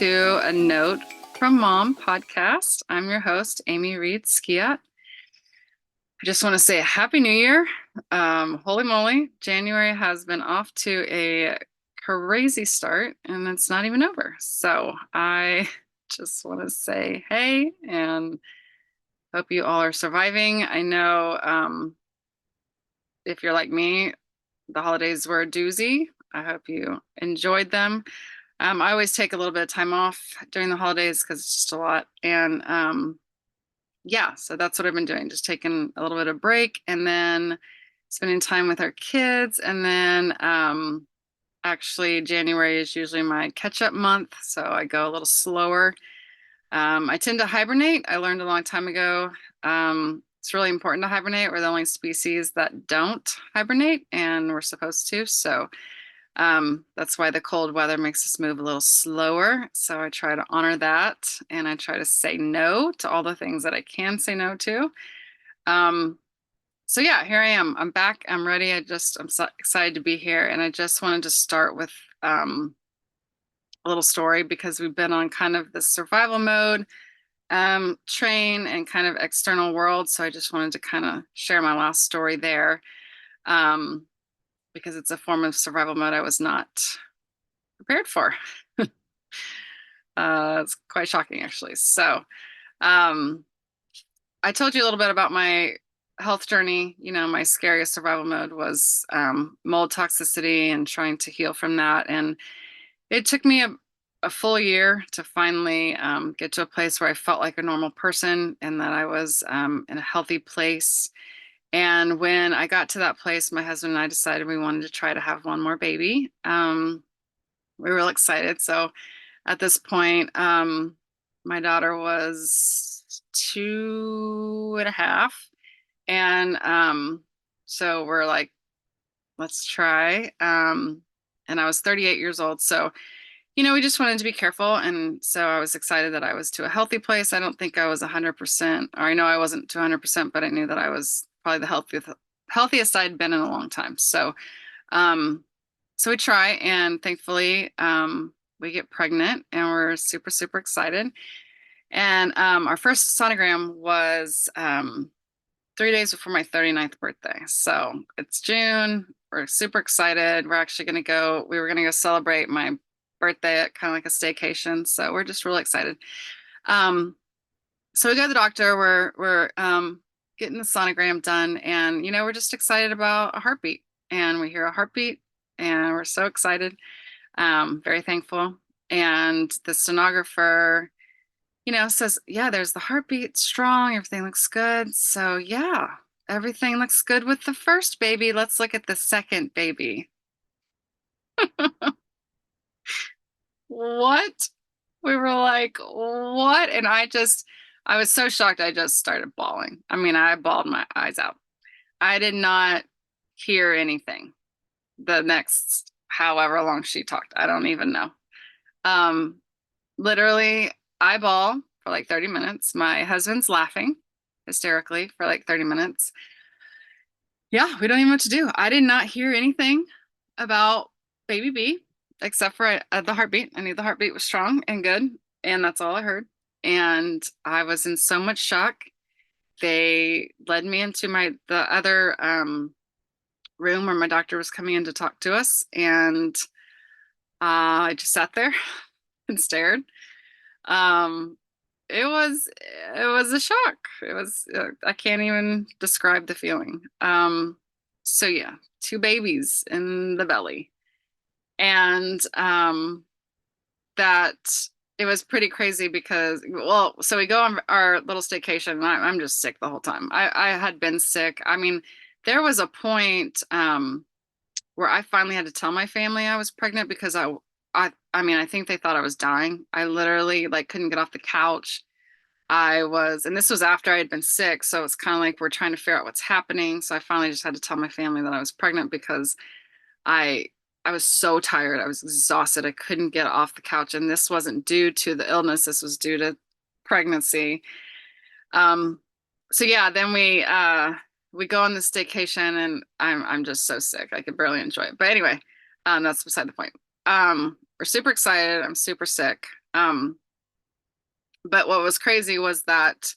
to A Note from Mom podcast. I'm your host, Amie Reed Skwiat. I just want to say a Happy New Year. Holy moly, January has been off to a crazy start and it's not even over. So I just want to say hey and hope you all are surviving. I know if you're like me, the holidays were a doozy. I hope you enjoyed them. I always take a little bit of time off during the holidays because it's just a lot. And yeah, so that's what I've been doing, just taking a little bit of break and then spending time with our kids. And then actually January is usually my catch-up month, so I go a little slower. I tend to hibernate. I learned a long time ago. It's really important to hibernate. We're the only species that don't hibernate, and we're supposed to. So that's why the cold weather makes us move a little slower. So I try to honor that, and I try to say no to all the things that I can say no to. So yeah, here I am. I'm back. I'm ready. I'm so excited to be here. And I just wanted to start with a little story because we've been on kind of the survival mode train and kind of external world. So I just wanted to kind of share my last story there. Because it's a form of survival mode I was not prepared for. It's quite shocking, actually. So I told you a little bit about my health journey. You know, my scariest survival mode was mold toxicity and trying to heal from that. And it took me a full year to finally get to a place where I felt like a normal person and that I was in a healthy place. And when I got to that place, my husband and I decided we wanted to try to have one more baby. We were real excited. So at this point, my daughter was 2.5. And so we're like, let's try. And I was 38 years old. So, you know, we just wanted to be careful. And so I was excited that I was to a healthy place. I don't think I was 100%, or I know I wasn't to 100%, but I knew that I was probably the healthiest I'd been in a long time. So, so we try, and thankfully, we get pregnant, and we're super, super excited. And our first sonogram was 3 days before my 39th birthday. So it's June. We're super excited. We're actually going to go. We were going to go celebrate my birthday at kind of like a staycation. So we're just really excited. So we go to the doctor. We're getting the sonogram done, and you know, we're just excited about a heartbeat, and we hear a heartbeat and we're so excited, very thankful. And the stenographer, you know, says, yeah, there's the heartbeat, strong, everything looks good. So yeah, everything looks good with the first baby. Let's look at the second baby. What? We were like, what? And I was so shocked. I just started bawling. I mean, I bawled my eyes out. I did not hear anything the next however long she talked. I don't even know. Literally, I bawl for like 30 minutes. My husband's laughing hysterically for like 30 minutes. Yeah, we don't even know what to do. I did not hear anything about baby B except for the heartbeat. I knew the heartbeat was strong and good, and that's all I heard. And I was in so much shock. They led me into the other room where my doctor was coming in to talk to us, and I just sat there and stared. It was a shock. It was I can't even describe the feeling. So yeah, 2 babies in the belly. And that it was pretty crazy because, well, so we go on our little staycation, and I'm just sick the whole time. I had been sick. I mean, there was a point where I finally had to tell my family I was pregnant because I mean, I think they thought I was dying. I literally like couldn't get off the couch. And this was after I had been sick, so it's kind of like we're trying to figure out what's happening. So I finally just had to tell my family that I was pregnant because I was so tired. I was exhausted. I couldn't get off the couch, and this wasn't due to the illness. This was due to pregnancy. So yeah, then we go on this staycation, and I'm just so sick. I could barely enjoy it. But anyway, that's beside the point. We're super excited. I'm super sick. Um, but what was crazy was that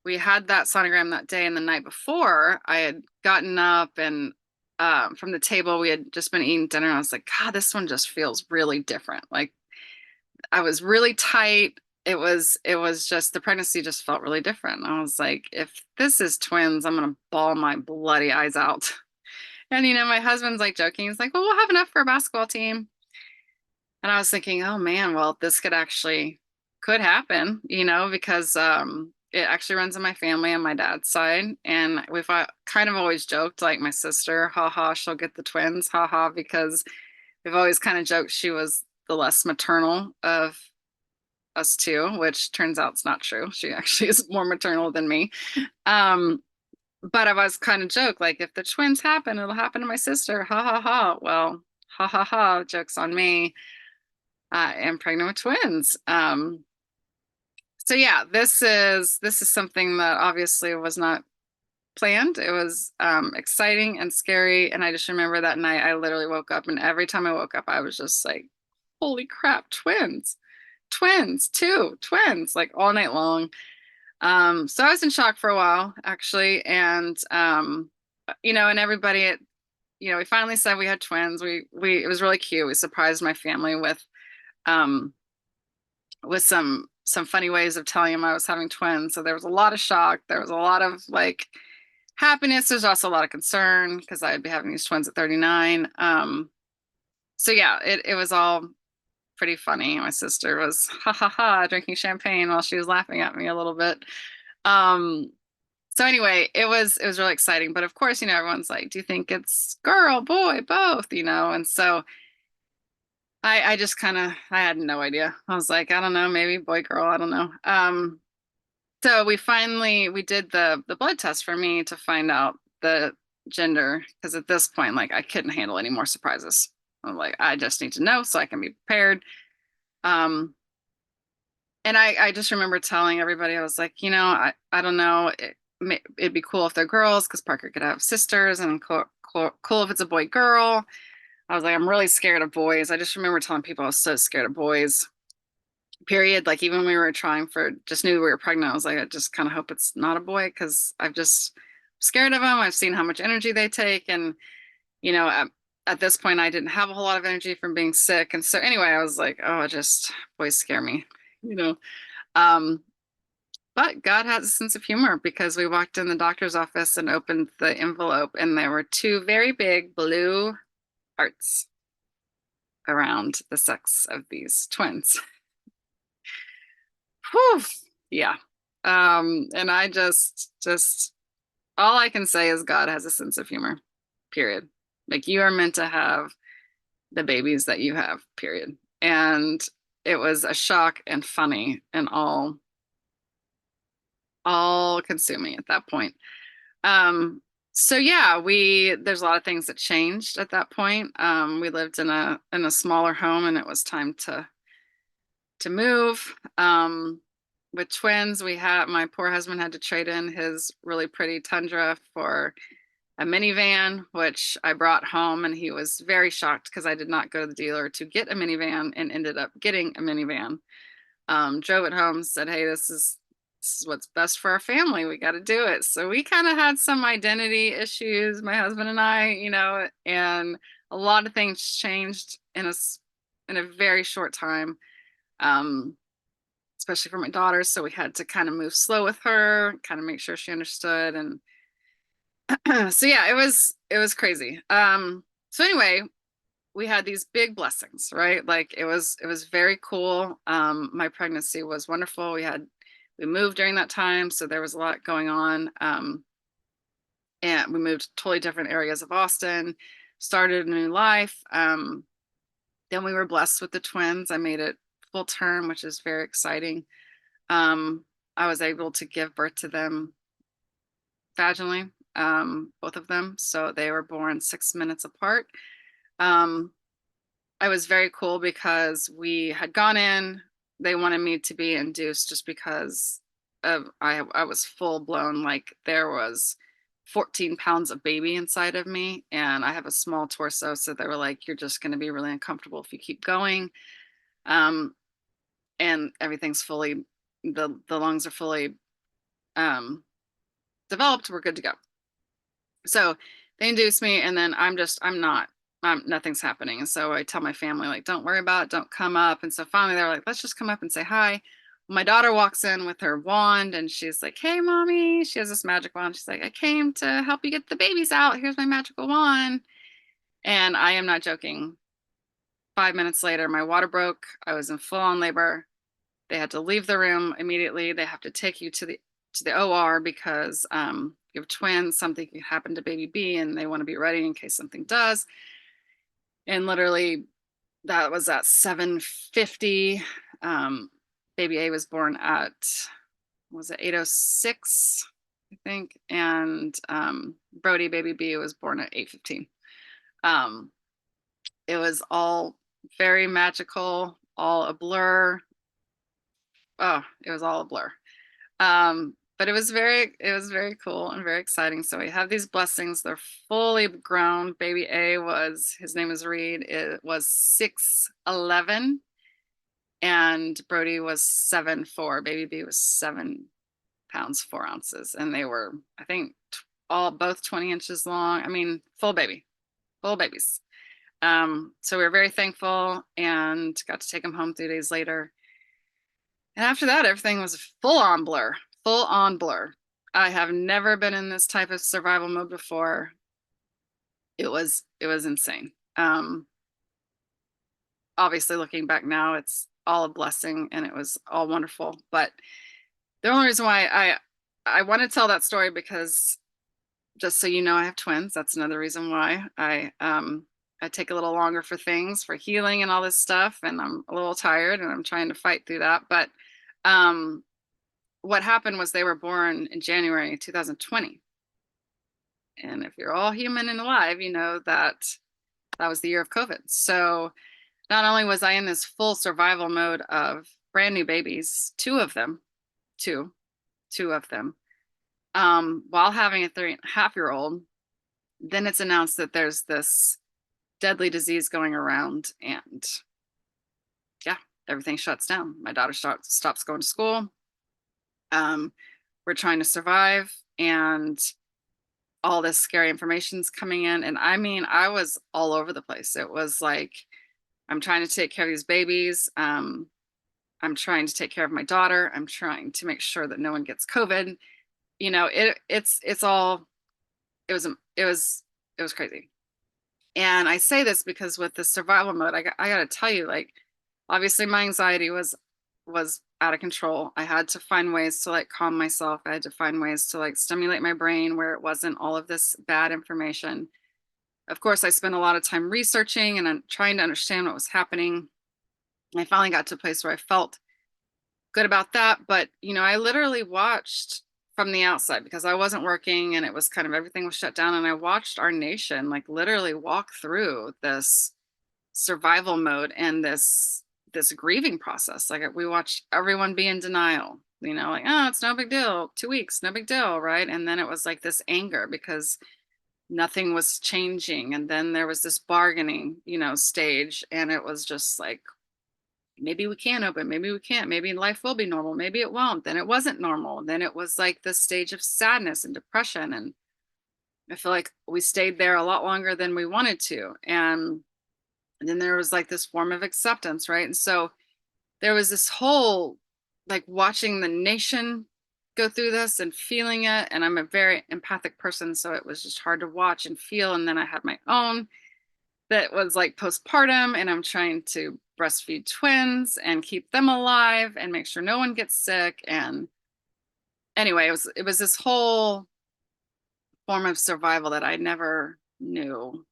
we had that sonogram that day, and the night before I had gotten up and from the table we had just been eating dinner. I was like, God, this one just feels really different. Like I was really tight. It was just the pregnancy just felt really different. I was like, if this is twins, I'm gonna bawl my bloody eyes out. And my husband's like joking. He's like, well, we'll have enough for a basketball team. And I was thinking, oh man, well, this could happen, because it actually runs in my family on my dad's side. And we've kind of always joked, like my sister, haha, she'll get the twins, haha, because we've always kind of joked she was the less maternal of us two, which turns out it's not true. She actually is more maternal than me. Um, but I've always kind of joked, like, if the twins happen, it'll happen to my sister, ha ha ha. Well, ha ha ha, joke's on me. I am pregnant with twins. So yeah, this is something that obviously was not planned. It was exciting and scary. And I just remember that night I literally woke up, and every time I woke up, I was just like, holy crap, twins, twins, two twins, like all night long. So I was in shock for a while, actually. And and everybody we finally said we had twins. We it was really cute. We surprised my family um with some funny ways of telling them I was having twins. So there was a lot of shock. There was a lot of like happiness. There's also a lot of concern because I'd be having these twins at 39. So yeah, it was all pretty funny. My sister was ha ha ha drinking champagne while she was laughing at me a little bit. Um, so anyway, it was really exciting. But of course, everyone's like, do you think it's girl, boy, both? And so I just I had no idea. I was like, I don't know, maybe boy, girl, I don't know. So we did the blood test for me to find out the gender, because at this point, like, I couldn't handle any more surprises. I'm like, I just need to know so I can be prepared. Um, and I just remember telling everybody, I was like, I don't know, it'd be cool if they're girls because Parker could have sisters, and cool if it's a boy girl. I was like, I'm really scared of boys. I just remember telling people I was so scared of boys, period. Like, even when we were just knew we were pregnant, I was like, I just kind of hope it's not a boy because I've just scared of them. I've seen how much energy they take. And, at this point, I didn't have a whole lot of energy from being sick. And so anyway, I was like, oh, boys scare me, you know. Um, but God has a sense of humor, because we walked in the doctor's office and opened the envelope, and there were two very big blue hearts around the sex of these twins. Whew, yeah. And I just all I can say is God has a sense of humor, period. Like, you are meant to have the babies that you have, period. And it was a shock and funny and all consuming at that point. So yeah, there's a lot of things that changed at that point. We lived in a smaller home, and it was time to move. With twins, my poor husband had to trade in his really pretty Tundra for a minivan, which I brought home, and he was very shocked because I did not go to the dealer to get a minivan and ended up getting a minivan. Drove it home, said, hey, this is what's best for our family. We got to do it. So we kind of had some identity issues, my husband and I, and a lot of things changed in a very short time, especially for my daughter. So we had to kind of move slow with her, kind of make sure she understood. And so yeah, it was crazy. So anyway, we had these big blessings, right? Like, it was very cool. My pregnancy was wonderful. We moved during that time, so there was a lot going on. And we moved to totally different areas of Austin, started a new life. Then we were blessed with the twins. I made it full term, which is very exciting. I was able to give birth to them vaginally, both of them. So they were born 6 minutes apart. I was very cool because we had gone in. They wanted me to be induced just because I was full blown, like, there was 14 pounds of baby inside of me, and I have a small torso. So they were like, you're just going to be really uncomfortable if you keep going. and everything's fully, the lungs are fully developed, we're good to go. So they induce me, and then nothing's happening. And so I tell my family, like, don't worry about it, don't come up. And so finally they're like, let's just come up and say hi. My daughter walks in with her wand, and she's like, hey, mommy. She has this magic wand. She's like, I came to help you get the babies out. Here's my magical wand. And I am not joking. 5 minutes later, my water broke. I was in full on labor. They had to leave the room immediately. They have to take you to the OR because you have twins, something could happen to baby B, and they want to be ready in case something does. And literally, that was at 7:50. Baby A was born at, was it 8:06, I think, and Brody, baby B, was born at 8:15. It was all very magical, all a blur. Oh, it was all a blur. But it was very cool and very exciting. So we have these blessings. They're fully grown. Baby A his name is Reed. It was 6'11", and Brody was 7'4". Baby B was 7 pounds 4 ounces, and they were, I think, both 20 inches long. I mean, full babies. So we were very thankful and got to take them home 3 days later. And after that, everything was full on blur. I have never been in this type of survival mode before. It was insane. Obviously, looking back now, it's all a blessing and it was all wonderful. But the only reason why I want to tell that story, because just so you know, I have twins. That's another reason why I take a little longer for things, for healing and all this stuff. And I'm a little tired and I'm trying to fight through that. But what happened was they were born in January 2020. And if you're all human and alive, you know that was the year of COVID. So not only was I in this full survival mode of brand new babies, two of them, while having a 3.5-year-old, then it's announced that there's this deadly disease going around, and yeah, everything shuts down. My daughter stops going to school. We're trying to survive, and all this scary information's coming in. And I mean, I was all over the place. It was like, I'm trying to take care of these babies. I'm trying to take care of my daughter. I'm trying to make sure that no one gets COVID. You know, it was crazy. And I say this because with the survival mode, I got to tell you, like, obviously my anxiety was out of control. I had to find ways to like calm myself. I had to find ways to like stimulate my brain where it wasn't all of this bad information. Of course, I spent a lot of time researching and trying to understand what was happening. I finally got to a place where I felt good about that. But, you know, I literally watched from the outside because I wasn't working and it was kind of, everything was shut down. And I watched our nation like literally walk through this survival mode and this grieving process. Like, we watched everyone be in denial, you know, like, oh, it's no big deal, 2 weeks, no big deal, right? And then it was like this anger because nothing was changing. And then there was this bargaining, you know, stage, and it was just like, maybe we can open, maybe we can't, maybe life will be normal, maybe it won't. Then it wasn't normal. Then it was like this stage of sadness and depression, and I feel like we stayed there a lot longer than we wanted to. And then there was like this form of acceptance, right? And so there was this whole, like, watching the nation go through this and feeling it. And I'm a very empathic person, so it was just hard to watch and feel. And then I had my own that was like postpartum, and I'm trying to breastfeed twins and keep them alive and make sure no one gets sick. And anyway, it was this whole form of survival that I never knew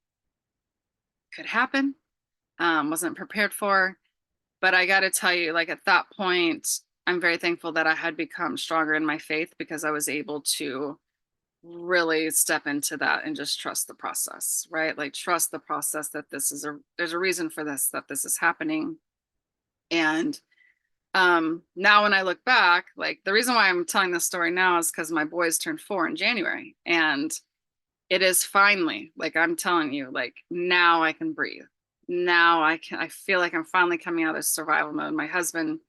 could happen. Wasn't prepared for. But I got to tell you, like, at that point, I'm very thankful that I had become stronger in my faith, because I was able to really step into that and just trust the process, right? Like, trust the process that there's a reason for this, that this is happening. And now when I look back, like, the reason why I'm telling this story now is because my boys turned 4 in January, and it is finally, like, I'm telling you, like, now I can breathe. Now I feel like I'm finally coming out of survival mode. My husband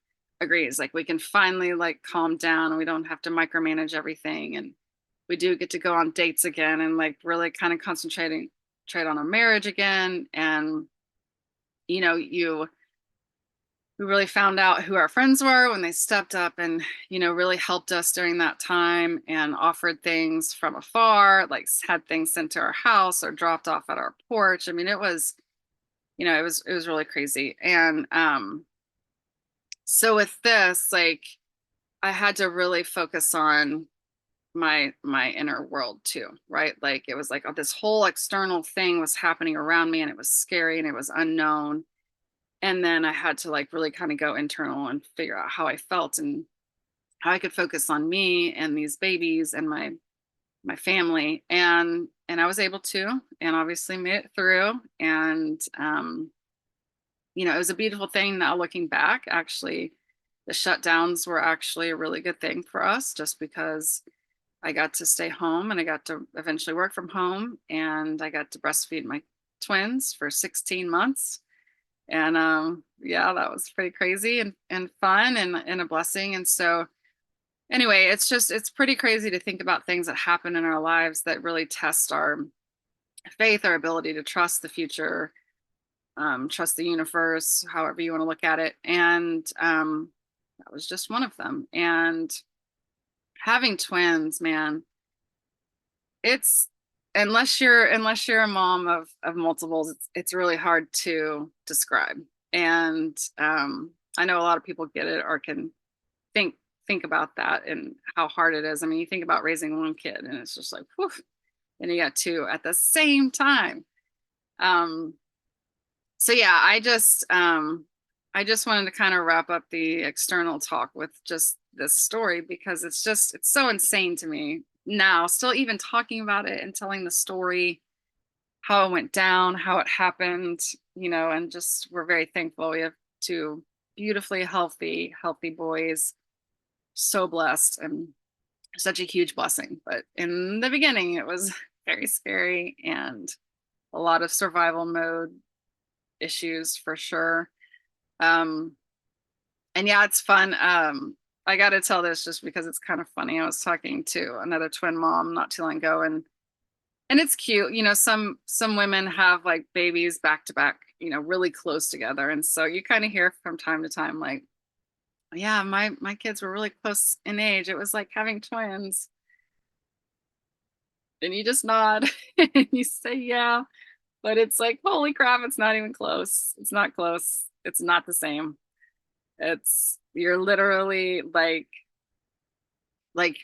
agrees. Like we can finally like calm down and we don't have to micromanage everything. And we do get to go on dates again and like really kind of trade on our marriage again. And, you know, we really found out who our friends were when they stepped up and, you know, really helped us during that time and offered things from afar, like had things sent to our house or dropped off at our porch. I mean, it was, you know, it was really crazy. And so with this, like I had to really focus on my inner world too, right? Like it was like, oh, this whole external thing was happening around me and it was scary and it was unknown. And then I had to like really kind of go internal and figure out how I felt and how I could focus on me and these babies and my family. And I was able to, and obviously made it through. And you know, it was a beautiful thing now looking back. Actually, the shutdowns were actually a really good thing for us just because I got to stay home and I got to eventually work from home and I got to breastfeed my twins for 16 months. And yeah, that was pretty crazy and fun and a blessing. And so anyway, it's pretty crazy to think about things that happen in our lives that really test our faith, our ability to trust the future, trust the universe, however you want to look at it. And that was just one of them. And having twins, man, it's unless you're a mom of multiples, it's really hard to describe. And I know a lot of people get it or can think think about that and how hard it is. I mean, you think about raising one kid and it's just like, whew, and you got two at the same time. Um, so yeah, I just wanted to kind of wrap up the external talk with just this story because it's so insane to me now, still even talking about it and telling the story, how it went down, how it happened, you know, and just we're very thankful. We have two beautifully healthy boys, so blessed and such a huge blessing. But in the beginning, it was very scary and a lot of survival mode issues for sure. And yeah, it's fun. I got to tell this just because it's kind of funny. I was talking to another twin mom not too long ago, and it's cute. You know, some women have like babies back to back, you know, really close together, and so you kind of hear from time to time, like, yeah, my kids were really close in age. It was like having twins, and you just nod and you say, yeah, but it's like, holy crap, it's not even close. It's not close. It's not the same. It's you're literally like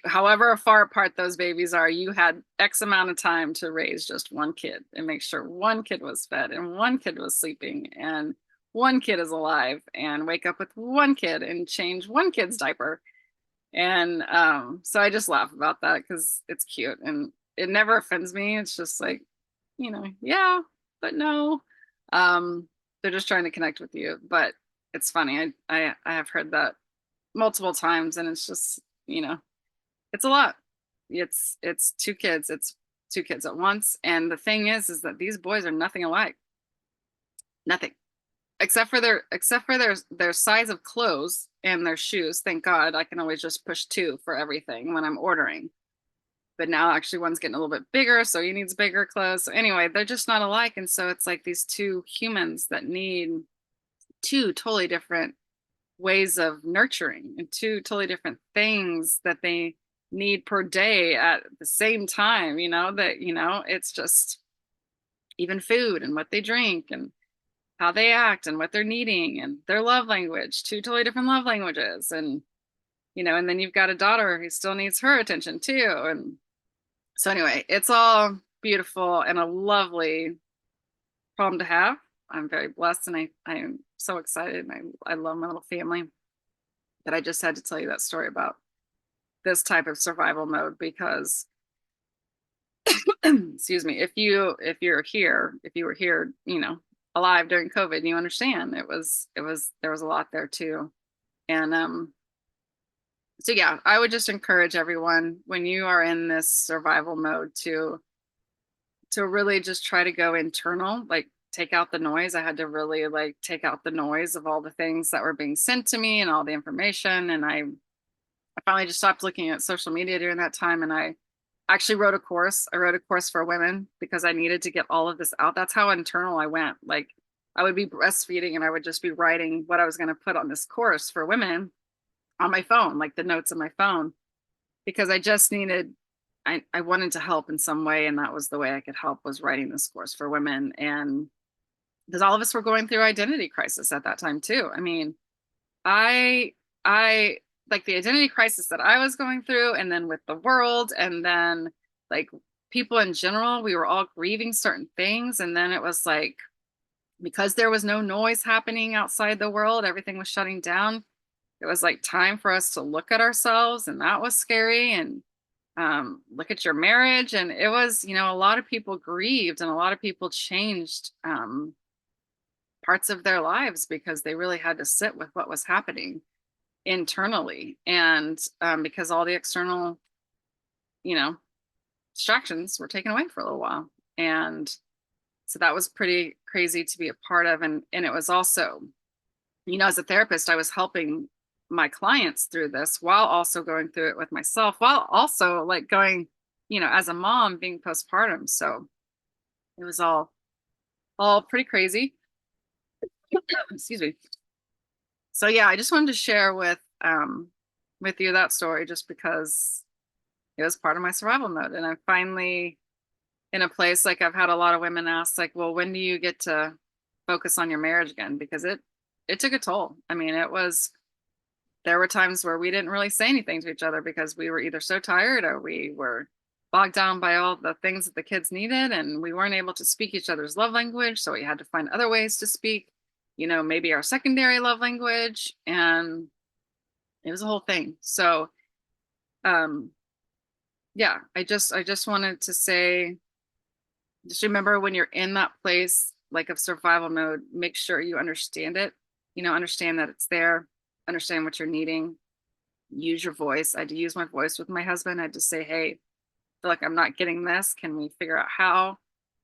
however far apart those babies are, you had X amount of time to raise just one kid and make sure one kid was fed and one kid was sleeping and one kid is alive and wake up with one kid and change one kid's diaper. And so I just laugh about that because it's cute and it never offends me. It's just like, you know, yeah, but no. They're just trying to connect with you. But it's funny. I have heard that multiple times and it's just, you know, it's a lot. It's two kids. It's two kids at once. And the thing is that these boys are nothing alike. Nothing. Except for their size of clothes and their shoes. Thank God I can always just push two for everything when I'm ordering. But now actually one's getting a little bit bigger, so he needs bigger clothes. So anyway, they're just not alike. And so it's like these two humans that need two totally different ways of nurturing and two totally different things that they need per day at the same time, you know, that, you know, it's just even food and what they drink and how they act and what they're needing and their love language, two totally different love languages. And, you know, and then you've got a daughter who still needs her attention too. And so anyway, it's all beautiful and a lovely problem to have. I'm very blessed and I am so excited. And I love my little family. But I just had to tell you that story about this type of survival mode because excuse me, if you were here, you know, alive during COVID, you understand there was a lot there too. And so yeah, I would just encourage everyone when you are in this survival mode to really just try to go internal, like take out the noise. I had to really like take out the noise of all the things that were being sent to me and all the information. And I finally just stopped looking at social media during that time. And I actually wrote a course. I wrote a course for women because I needed to get all of this out. That's how internal I went. Like I would be breastfeeding and I would just be writing what I was going to put on this course for women on my phone, like the notes on my phone, because I just needed, I wanted to help in some way. And that was the way I could help, was writing this course for women. And because all of us were going through identity crisis at that time too. I mean, I like the identity crisis that I was going through, and then with the world, and then like people in general, we were all grieving certain things. And then it was like, because there was no noise happening outside the world, everything was shutting down. It was like time for us to look at ourselves, and that was scary. And look at your marriage. And it was, you know, a lot of people grieved and a lot of people changed parts of their lives because they really had to sit with what was happening internally. And because all the external, you know, distractions were taken away for a little while. And so that was pretty crazy to be a part of. And it was also, you know, as a therapist, I was helping my clients through this while also going through it with myself, while also like going, you know, as a mom being postpartum. So it was all pretty crazy. Excuse me. So yeah, I just wanted to share with you that story just because it was part of my survival mode. And I'm finally in a place, like I've had a lot of women ask, like, well, when do you get to focus on your marriage again? Because it took a toll. I mean, there were times where we didn't really say anything to each other because we were either so tired or we were bogged down by all the things that the kids needed, and we weren't able to speak each other's love language. So we had to find other ways to speak, you know, maybe our secondary love language. And it was a whole thing. So yeah, I just wanted to say, just remember, when you're in that place like of survival mode, make sure you understand it, you know, understand that it's there, understand what you're needing, use your voice. I had to use my voice with my husband. I had to say, hey, I feel like I'm not getting this. Can we figure out how?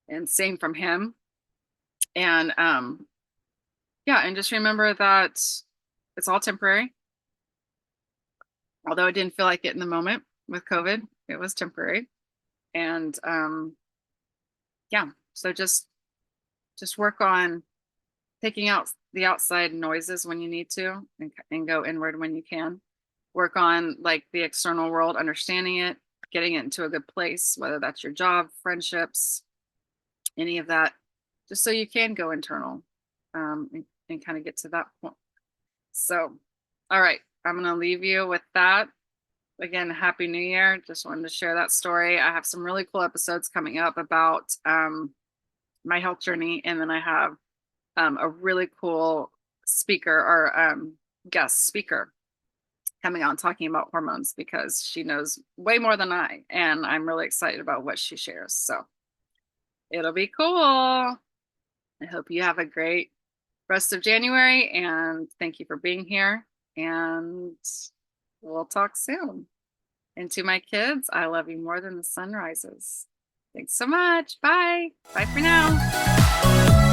And same from him. And yeah, and just remember that it's all temporary. Although it didn't feel like it in the moment with COVID, it was temporary. And yeah, so just work on taking out the outside noises when you need to, and go inward when you can. Work on like the external world, understanding it, getting it into a good place, whether that's your job, friendships, any of that, just so you can go internal and kind of get to that point. So, all right, I'm going to leave you with that. Again, Happy New Year. Just wanted to share that story. I have some really cool episodes coming up about my health journey. And then I have a really cool speaker or guest speaker coming on talking about hormones, because she knows way more than I, and I'm really excited about what she shares. So it'll be cool. I hope you have a great rest of January, and thank you for being here, and we'll talk soon. And to my kids, I love you more than the sun rises. Thanks so much. Bye. Bye for now.